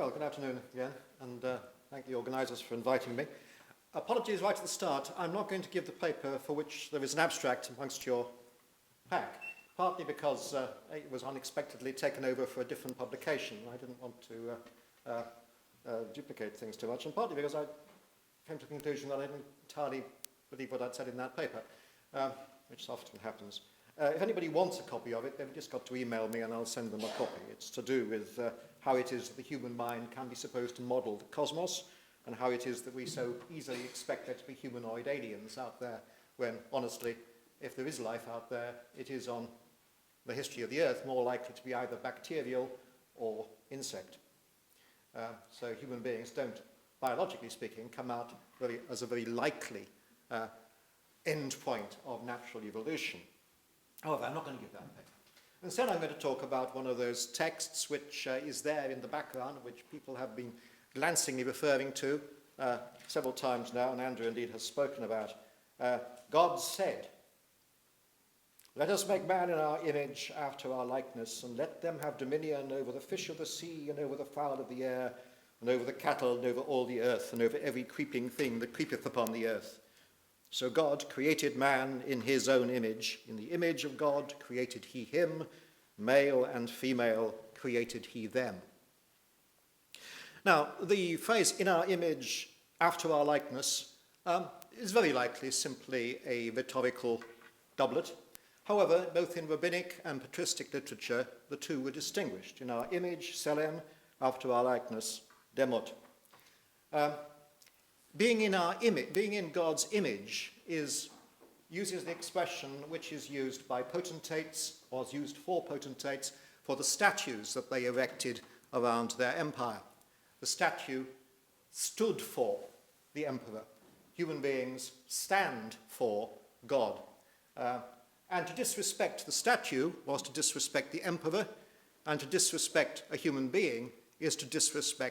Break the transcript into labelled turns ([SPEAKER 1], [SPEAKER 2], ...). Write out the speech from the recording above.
[SPEAKER 1] Well, good afternoon again, and thank the organisers for inviting me. Apologies right at the start, I'm not going to give the paper for which there is an abstract amongst your pack, partly because it was unexpectedly taken over for a different publication. I didn't want to duplicate things too much, and partly because I came to the conclusion that I didn't entirely believe what I'd said in that paper, which often happens. If anybody wants a copy of it, they've just got to email me and I'll send them a copy. It's to do with how it is that the human mind can be supposed to model the cosmos, and how it is that we so easily expect there to be humanoid aliens out there, when, honestly, if there is life out there, it is on the history of the Earth more likely to be either bacterial or insect. So human beings don't, biologically speaking, come out as a very likely end point of natural evolution. However, I'm not going to give that paper. Instead, I'm going to talk about one of those texts which is there in the background, which people have been glancingly referring to several times now, and Andrew indeed has spoken about. God said, "Let us make man in our image after our likeness, and let them have dominion over the fish of the sea, and over the fowl of the air, and over the cattle, and over all the earth, and over every creeping thing that creepeth upon the earth." So God created man in his own image. In the image of God created he him, male and female created he them. Now, the phrase "in our image, after our likeness" is very likely simply a rhetorical doublet. However, both in rabbinic and patristic literature, the two were distinguished. In our image, selem; after our likeness, demot. Being in God's image uses the expression which is used by potentates, or is used for potentates, for the statues that they erected around their empire. The statue stood for the emperor. Human beings stand for God. And to disrespect the statue was to disrespect the emperor, and to disrespect a human being is to disrespect